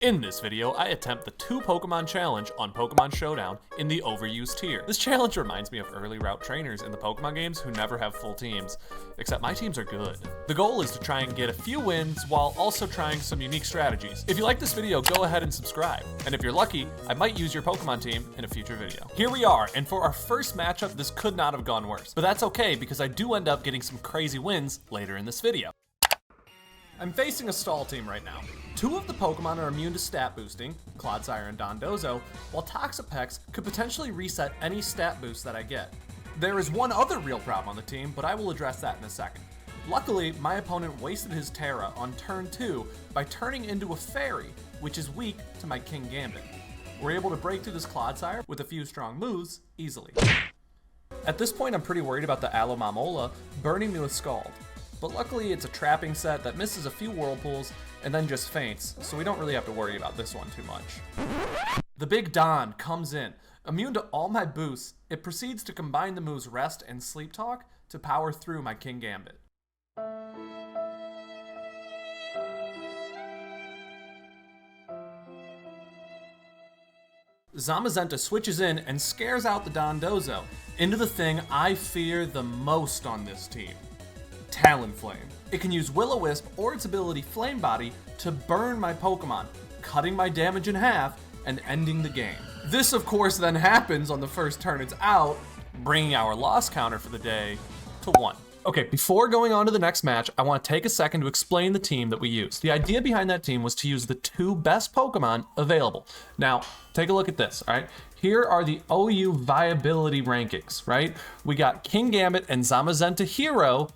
In this video, I attempt the 2 Pokemon challenge on Pokemon Showdown in the overused tier. This challenge reminds me of early route trainers in the Pokemon games who never have full teams, except my teams are good. The goal is to try and get a few wins while also trying some unique strategies. If you like this video, go ahead and subscribe. And if you're lucky, I might use your Pokemon team in a future video. Here we are, and for our first matchup, this could not have gone worse. But that's okay, because I do end up getting some crazy wins later in this video. I'm facing a stall team right now. 2 of the Pokemon are immune to stat boosting, Clodsire and Dondozo, while Toxapex could potentially reset any stat boost that I get. There is one other real problem on the team, but I will address that in a second. Luckily, my opponent wasted his Terra on turn 2 by turning into a Fairy, which is weak to my King Gambit. We're able to break through this Clodsire with a few strong moves easily. At this point, I'm pretty worried about the Alomomola burning me with Scald. But luckily it's a trapping set that misses a few whirlpools and then just faints, so we don't really have to worry about this one too much. The big Don comes in. Immune to all my boosts, it proceeds to combine the moves Rest and Sleep Talk to power through my King Gambit. Zamazenta switches in and scares out the Dondozo into the thing I fear the most on this team. Talonflame. It can use Will-O-Wisp or its ability Flame Body to burn my Pokemon, cutting my damage in half and ending the game. This of course then happens on the first turn it's out, bringing our loss counter for the day to 1. Okay, before going on to the next match, I want to take a second to explain the team that we used. The idea behind that team was to use the 2 best Pokemon available. Now, take a look at this, all right? Here are the OU viability rankings, right? We got King Gambit and Zamazenta Hero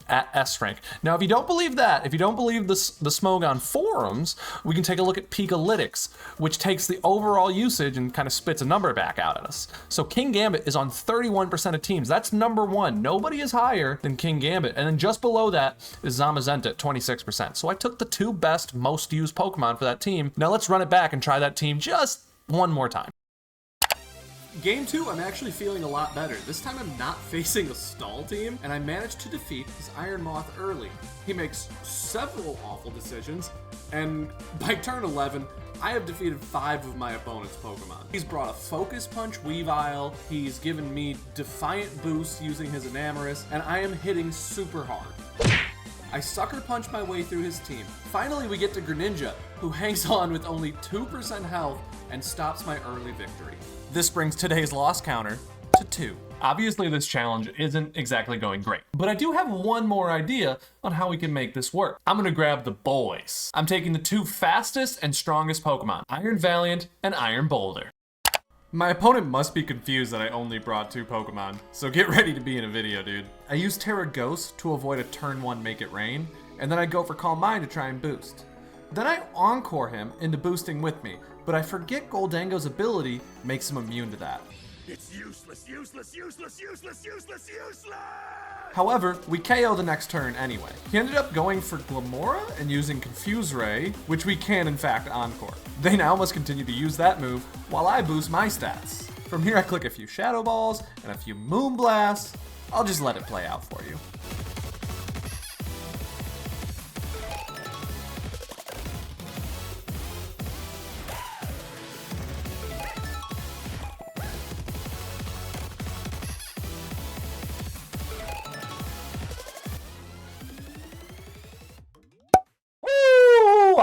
at S rank. Now, if you don't believe that, if you don't believe the Smogon forums, we can take a look at Peakalytics, which takes the overall usage and kind of spits a number back out at us. So King Gambit is on 31% of teams. That's number 1. Nobody is higher than King Gambit. And then just below that is Zamazenta at 26%. So I took the 2 best, most used Pokemon for that team. Now let's run it back and try that team just one more time. Game 2, I'm actually feeling a lot better. This time I'm not facing a stall team, and I managed to defeat his Iron Moth early. He makes several awful decisions, and by turn 11, I have defeated 5 of my opponent's Pokemon. He's brought a Focus Punch Weavile, he's given me Defiant Boost using his Enamorus, and I am hitting super hard. I Sucker Punch my way through his team. Finally, we get to Greninja, who hangs on with only 2% health and stops my early victory. This brings today's loss counter to 2. Obviously, this challenge isn't exactly going great, but I do have one more idea on how we can make this work. I'm gonna grab the boys. I'm taking the 2 fastest and strongest Pokemon, Iron Valiant and Iron Boulder. My opponent must be confused that I only brought 2 Pokemon, so get ready to be in a video, dude. I use Terra Ghost to avoid a turn 1 Make It Rain, and then I go for Calm Mind to try and boost. Then I Encore him into boosting with me, but I forget Goldango's ability makes him immune to that. It's useless, useless, useless, useless, useless, useless! However, we KO the next turn anyway. He ended up going for Glamora and using Confuse Ray, which we can in fact Encore. They now must continue to use that move while I boost my stats. From here I click a few Shadow Balls and a few Moon Blasts. I'll just let it play out for you.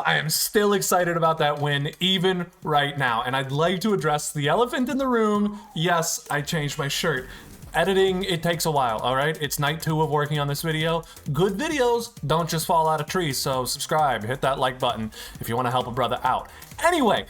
I am still excited about that win, even right now. And I'd like to address the elephant in the room. Yes, I changed my shirt. Editing, it takes a while, all right? It's night 2 of working on this video. Good videos don't just fall out of trees, so subscribe, hit that like button if you want to help a brother out. Anyway,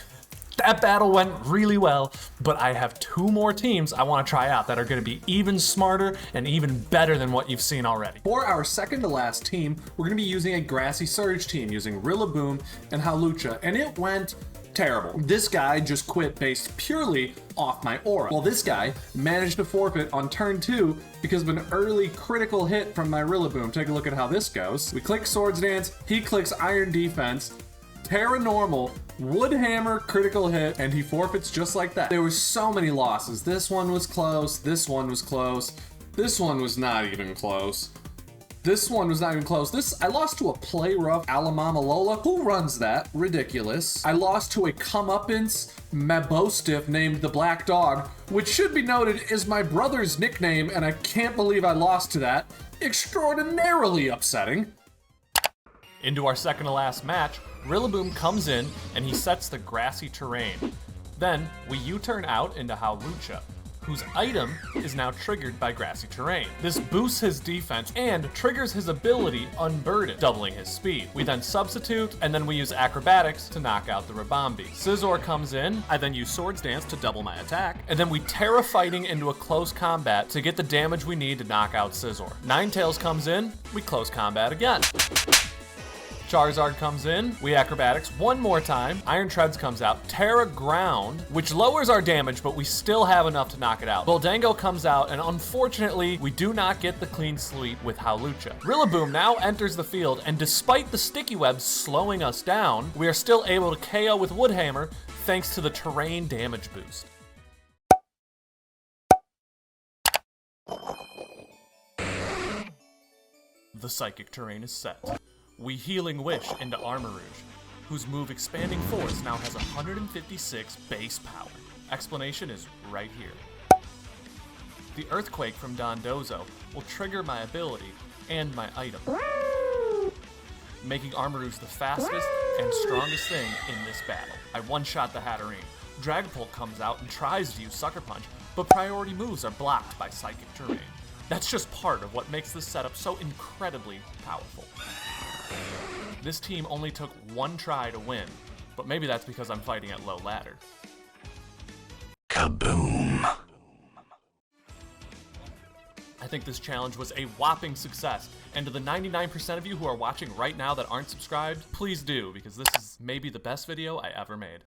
that battle went really well, but I have 2 more teams I want to try out that are going to be even smarter and even better than what you've seen already. For our second to last team, we're going to be using a Grassy Surge team using Rillaboom and Hawlucha, and it went terrible. This guy just quit based purely off my aura, while this guy managed to forfeit on turn 2 because of an early critical hit from my Rillaboom. Take a look at how this goes. We click Swords Dance, he clicks Iron Defense, Terra Normal, Wood Hammer, critical hit, and he forfeits just like that. There were so many losses. This one was close, this one was close, this one was not even close. This one was not even close. I lost to a play rough Alamama Lola. Who runs that? Ridiculous. I lost to a comeuppance Mabostiff named the Black Dog, which should be noted is my brother's nickname, and I can't believe I lost to that. Extraordinarily upsetting. Into our second to last match, Rillaboom comes in and he sets the grassy terrain. Then we U-turn out into Howlucha, whose item is now triggered by grassy terrain. This boosts his defense and triggers his ability Unburden, doubling his speed. We then substitute, and then we use acrobatics to knock out the Ribombee. Scizor comes in, I then use Swords Dance to double my attack, and then we Terra Fighting into a close combat to get the damage we need to knock out Scizor. Ninetales comes in, we close combat again. Charizard comes in, we acrobatics one more time, Iron Treads comes out, Terra Ground, which lowers our damage, but we still have enough to knock it out. Boldango comes out, and unfortunately, we do not get the clean sweep with Howlucha. Rillaboom now enters the field, and despite the sticky webs slowing us down, we are still able to KO with Woodhammer thanks to the terrain damage boost. The Psychic terrain is set. We Healing Wish into Armarouge, whose move Expanding Force now has 156 base power. Explanation is right here. The Earthquake from Dondozo will trigger my ability and my item, making Armarouge the fastest and strongest thing in this battle. I one-shot the Hatterene. Dragapult comes out and tries to use Sucker Punch, but priority moves are blocked by Psychic terrain. That's just part of what makes this setup so incredibly powerful. This team only took one try to win, but maybe that's because I'm fighting at low ladder. Kaboom. I think this challenge was a whopping success, and to the 99% of you who are watching right now that aren't subscribed, please do, because this is maybe the best video I ever made.